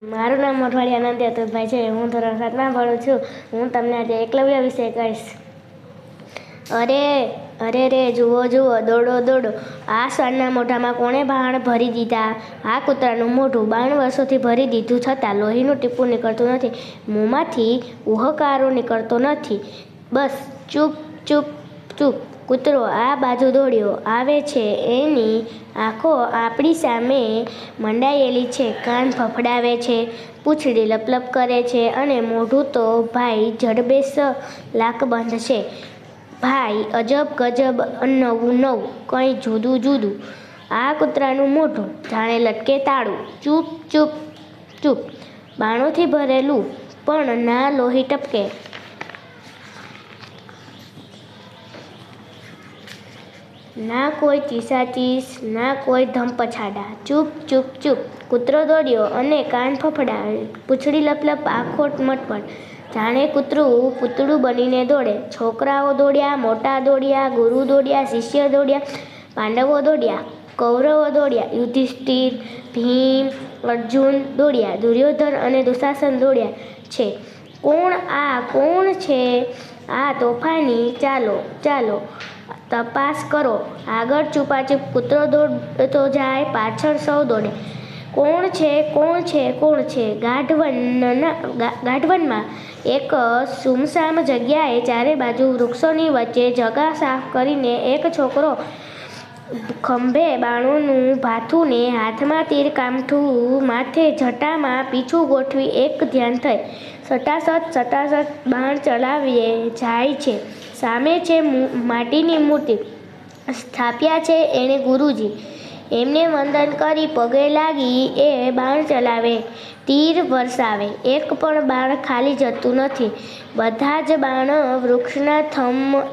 મારું નામ મોઢવાડિયા આનંદ અતુલભાઈ છે. હું ધોરણ 7માં ભણું છું. હું તમને આજે એકલવ્ય વિશે કહીશ. અરે રે જુઓ દોડો દોડો, આ શ્વાનના મોઢામાં કોણે બાણ ભરી દીધા? આ કૂતરાનું મોઢું 52 વર્ષોથી ભરી દીધું છતાં લોહીનું ટીપું નીકળતું નથી, મોંમાંથી ઉહકારો નીકળતો નથી. બસ ચૂપ ચૂપ ચૂપ. કૂતરો આ બાજુ દોડ્યો આવે છે, એની આંખો આપણી સામે મંડાયેલી છે, કાન ફફડાવે છે, પૂંછડી લપલપ કરે છે અને મોઢું તો ભાઈ જડબેસ લાકબંધ છે. ભાઈ અજબ ગજબ, નવું કંઈ જુદું જુદું. આ કૂતરાનું મોઢું જાણે લટકે તાળું. ચૂપ ચૂપ ચૂપ. બાણોથી ભરેલું, પણ ના લોહી ટપકે. ના કોઈ ચીસાચીસ, ના કોઈ ધમપછાડા. ચૂપ ચૂપ ચૂપ. કૂતરો દોડ્યો અને કાન ફફડાવે, પૂંછડી લપલપ, આંખો મટમટ, જાણે કૂતરું પૂતળું બનીને દોડે. છોકરાઓ દોડ્યા, મોટા દોડ્યા, ગુરુ દોડ્યા, શિષ્ય દોડ્યા, પાંડવો દોડ્યા, કૌરવો દોડ્યા, યુધિષ્ઠિર, ભીમ, અર્જુન દોડ્યા, દુર્યોધન અને દુશાસન દોડ્યા છે. કોણ છે આ તોફાની? ચાલો ચાલો તપાસ કરો. આગળ છુપાછુપ કૂતરો દોડતો જાય, પાછળ સૌ દોડે. કોણ છે? ગાઢવનમાં એક સુમસામ જગ્યાએ ચારે બાજુ વૃક્ષોની વચ્ચે જગા સાફ કરીને એક છોકરો ખંભે બાણોનું ભાથું ને હાથમાં તીર કામઠું, માથે જટામાં પીછું ગોઠવી એક ધ્યાન થઈ સટાસટ બાણ ચલાવીએ જાય છે. સામે છે માટીની મૂર્તિ, સ્થાપ્યા છે એણે ગુરુજી. એમને વંદન કરી પગે લાગી એ બાણ ચલાવે, તીર વરસાવે. એક પણ બાણ ખાલી જતું નથી. બધા જ બાણ વૃક્ષના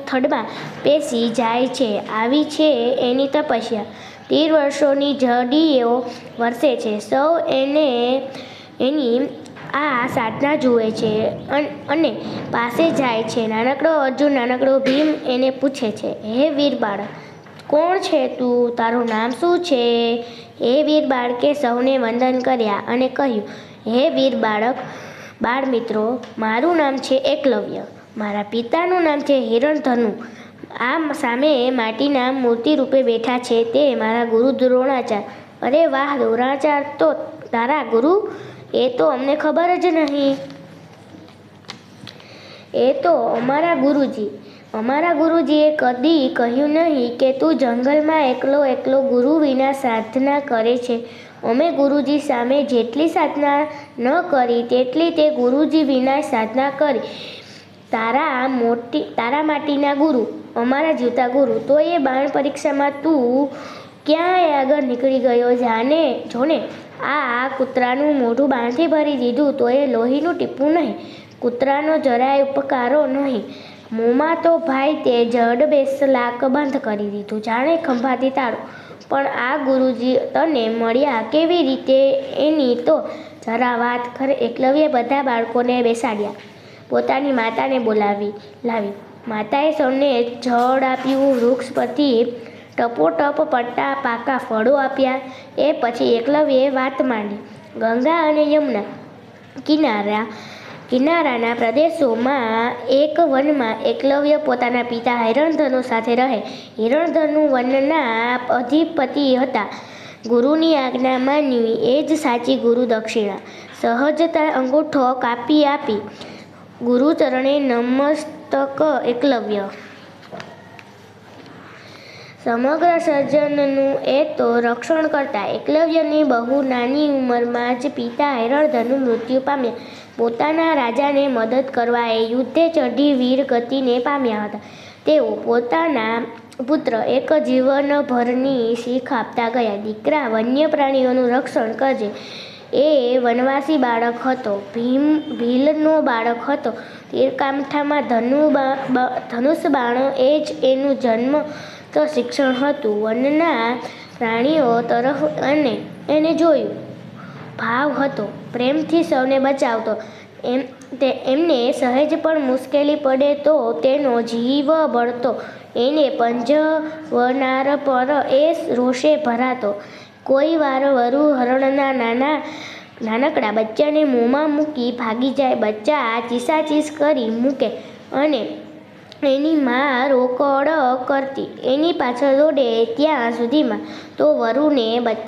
થડમાં પેસી જાય છે. આવી છે એની તપસ્યા. તીર વર્ષોની ઝડીઓ વરસે છે. સૌ એની આ સાધના જુએ છે અને પાસે જાય છે. નાનકડો અર્જુન, નાનકડો ભીમ એને પૂછે છે, હે વીર બાળક, કોણ છે તું? તારું નામ શું છે? હે વીર બાળકે સૌને વંદન કર્યા અને કહ્યું, હે વીર બાળ મિત્રો, મારું નામ છે એકલવ્ય. મારા પિતાનું નામ છે હિરણધનુ. આ સામે માટીના મૂર્તિ રૂપે બેઠા છે તે મારા ગુરુ દ્રોણાચાર્ય. અરે વાહ, દ્રોણાચાર્ય તો તારા ગુરુ? એ તો અમને ખબર જ નહીં. એ તો અમારા ગુરુજીએ કદી કહ્યું નહીં કે તું જંગલમાં એકલો ગુરુ વિના સાધના કરે છે. અમે ગુરુજી સામે જેટલી સાધના ન કરી તેટલી તે ગુરુજી વિના સાધના કરી. તારા માટીના ગુરુ, અમારા જીવતા ગુરુ. તો એ બાણ પરીક્ષામાં તું ક્યાંય આગળ નીકળી ગયો. જોને આ કૂતરાનું મોઢું બાણથી ભરી દીધું તો એ લોહીનું ટીપું નહીં, કૂતરાનો જરાય ઉપકારો નહીં. મોંમાં તો ભાઈ તે જડબેસ લાકબંધ કરી દીધું, જાણે ખંભાતી તાળું. પણ આ ગુરુજી તને મળ્યા કેવી રીતે એની તો જરા વાત કર. એકલવ્યે બધા બાળકોને બેસાડ્યા, પોતાની માતાને લાવી. માતાએ સૌને જળ આપ્યું, વૃક્ષ પરથી ટપોટપ પડતા પાકા ફળો આપ્યા. એ પછી એકલવ્યે વાત માંડી. ગંગા અને યમુના કિનારાના પ્રદેશોમાં એક વનમાં એકલવ્ય પોતાના પિતા હિરણધનુ સાથે રહે. હિરણધનુ વનના અધિપતિ હતા. ગુરુની આજ્ઞા માનવી એ જ સાચી ગુરુ દક્ષિણા. સહજતા અંગૂઠો કાપી આપી ગુરુ ચરણે નમસ્તક એકલવ્ય. સમગ્ર સર્જનનું એ તો રક્ષણ કરતા. એકલવ્યની બહુ નાની ઉંમરમાં જ પિતા હિરણધનુ મૃત્યુ પામ્યા. પોતાના રાજાને મદદ કરવા એ યુદ્ધે ચઢી વીર ગતિને પામ્યા હતા. તેઓ પોતાના પુત્ર એક જીવનભરની શીખ આપતા ગયા. દીકરા, વન્ય પ્રાણીઓનું રક્ષણ કરજે. એ વનવાસી બાળક હતો, ભીલનો બાળક હતો. તીરકામઠામાં ધનુષ બાણો એ જ એનું જન્મ તો શિક્ષણ હતું. વનના પ્રાણીઓ તરફ એને જોયું ભાવ હતો, પ્રેમથી સૌને બચાવતો. એમને સહેજ પણ મુશ્કેલી પડે તો તેનો જીવ બળતો. એને પંજવનાર પર એ રોષે ભરાતો. કોઈ વાર વરુ હરણના નાના નાનકડા બચ્ચાને મોંમાં મૂકી ભાગી જાય. બચ્ચા ચીસાચીસ કરી મૂકે અને એની મા રોકડ કરતી એની પાછળ દોડે ત્યાં સુધીમાં તો વરુને બચ્ચા